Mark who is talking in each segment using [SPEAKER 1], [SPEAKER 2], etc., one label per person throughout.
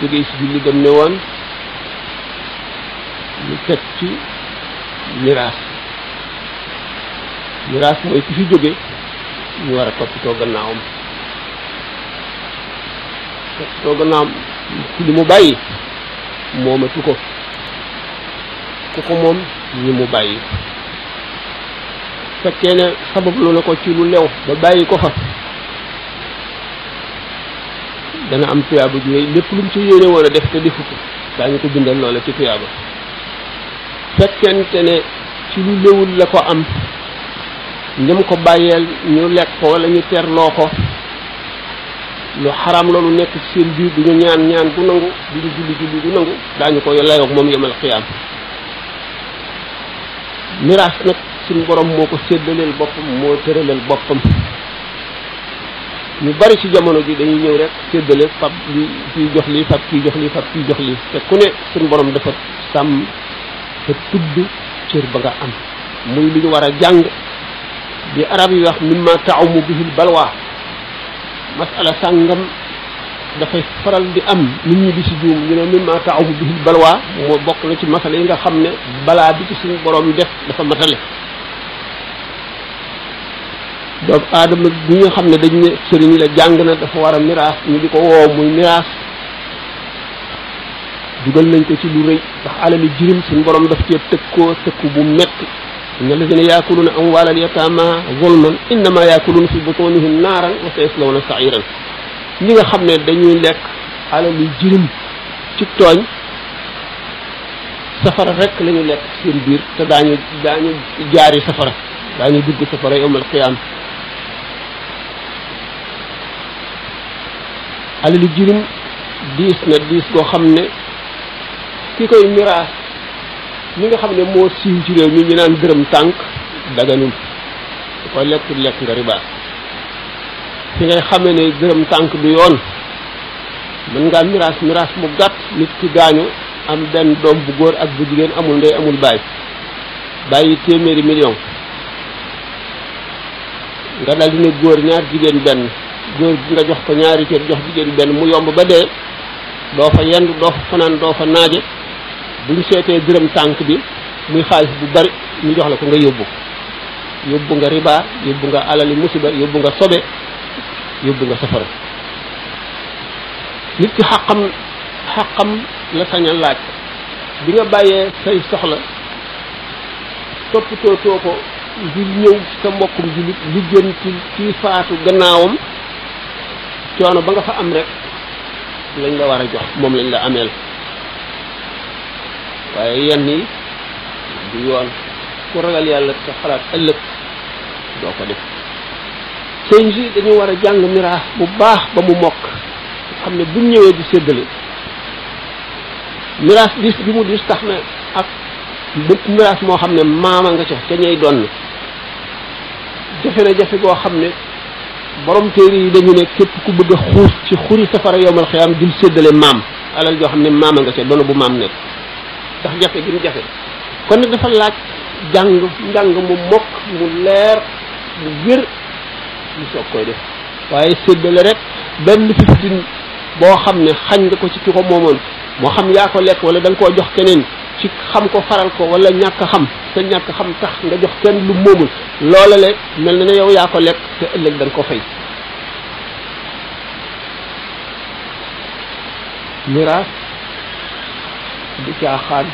[SPEAKER 1] jógee ci julli dem ne woon ñu teg ci miraas mooy ki fi jóge ñu war a toppatoo gannaawam ci li mu bàyyi moomatu ko ku ko moom ñi mu bàyyi fekkee ne sabab lu na ko ci lu lew ba bàyyi ko fa dana am tuyaaba ju rëy lépp lu mu ci yéene woon a def te defu ko daañu ko bindal loola ci tuyaaba fekkente ne ci lu lewul la ko am ñam ko bàyyeel ñu lekk ko wala ñu terloo ko lu xaram loolu nekk ci seen biir du ñu ñaan bu nangu du ñu julli bu nangu daañu ko layoog moom yemal xiyaam miraas nag suñu borom moo ko séddaleel boppam moo tëraleel boppam ñu bari ci jamono ji dañuy ñëw rek séddale fab li kii jox lii fab kii jox lii fab kii jox lii te ku ne suñu borom dafa sàmm te tudd cër ba nga am muy lu ñu war a jàng di arab yi wax mimma ta'umu bihil balwa masala sàngam dafay faral di am nit ñi di ci juum ñu ne mimma ta'umu bihil balwa moo bokk na ci masala yi nga xam ne balaa bi ci suñu borom def dafa matale doomu aadama bi nga xam ne dañ ne sëriñ la jàng na dafa war a miraas ñu di ko woo muy miraas dugal nañ ko ci lu rëy ndax alali jirim suñu borom daf cee tëkku bu metti inna alladina yaakuluna amwaala al yataama zulman innama yaakuluna fi butunihim naaran wa sayaslawna sa'iran ñi nga xam ne dañuy lekk alali jirim ci tooñ safara rek la ñu lekk seen biir te daañu jaari safara daañu dugg safara yawmal qiyaam alali jirim diis na diis goo xam ne ki koy miraas ñi nga xam ne moo siiw ci réew mi ñu naan dërëm tànk daganul su koy lekk nga riba fi ngay xamee ne dërëm tànk du yoon mën ngaa miraas mu gàtt nit ki gaañu am benn doom bu góor ak bu jigéen amul ndey amul baay bàyyi téeméeri million nga dal dina góor ñaar jigéen benn góor nga jox ko ñaari cër jox jigéen benn mu yomb ba dee doo fa yendu doo fa fanaan doo fa naaje buñ seetee dërëm tànk bi muy xaalis bu bari ñu jox la ko nga yóbbu nga riba yóbbu nga alali musiba yóbbu nga sobe yóbbu nga safara nit ki xaqam la sañ a laaj bi nga bàyyee say soxla toppatoo ko ngir ñëw sa mbokkum jullit lijjanti ci faatu gannaawam coono ba nga fa am rek lañ la war a jox moom lañ la ameel waaye yenn yi du yoon ku ragal yàlla te xalaat ëllëg doo ko def sëñ si dañu war a jàng miraas bu baax ba mu mokk xam ne buñ ñëwee di séddale miraas diis bi mu diis tax na ak bépp miraas moo xam ne maama nga ca ñay doon jafe na jafe goo xam ne borom téere yi dañu ne képp ku bëgg a xuus ci xuri safara yowmal xiyaam dil séddale maam alal joo xam ne maama nga ca doon bu maam nekk ndax jafe gi mu jafe kon nag dafa laaj njàng mu mokk mu leer mu wér ñu soog koy def waaye séddale rek benn fiftin boo xam ne xañ nga ko ci ki ko moomoon moo xam yaa ko lekk wala da nga koo jox keneen ci xam ko faral ko wala ñàkk a xam te ñàkk xam tax nga jox kenn lu moomul loola le mel na ne yow yaa ko lekk te ëllëg da nga ko fay miraas du caaxaan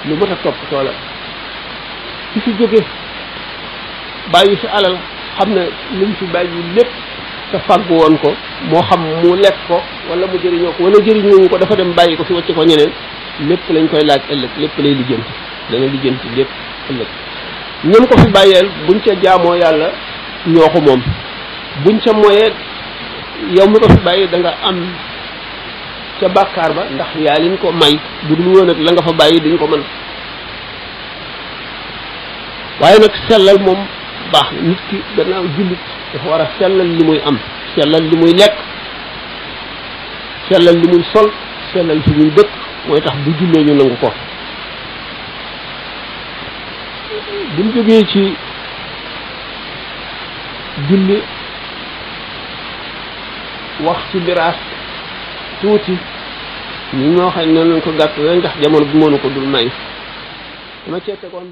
[SPEAKER 1] lu mat a toppatoo la ki fi jóge bàyyi fi alal xam ne lu mu fi bàyyi lépp te fàggu woon ko moo xam mu lekk ko wala mu jëriñoo ko wala jëriñoo ko dafa dem bàyyi ko fi wacce ko ñeneen lépp lañ koy laaj ëllëg lépp lay lijjanti dana lijjanti lépp ëllëg ñoom ko fi bàyyeel buñ ca jaamoo yàlla ñoo ko moom buñ ca moyee yow mi ko fi bàyyi da nga am ca bàkkaar ba ndax yaa liñ ko may bu dul woon ak la nga fa bàyyi duñ ko mën waaye nag sellal moom baax na nit ki gannaaw jullit dafa war a sellal li muy am sellal li muy lekk sellal li muy sol sellal fi muy dëkk mooy tax bu jullee ñu nangu ko buñ jógee ci julli wax ci miraas tuuti ñi ñoo xam ne noonu lañ ko gàtt ndax jamono bi mënu ko dul may dama cee tegoon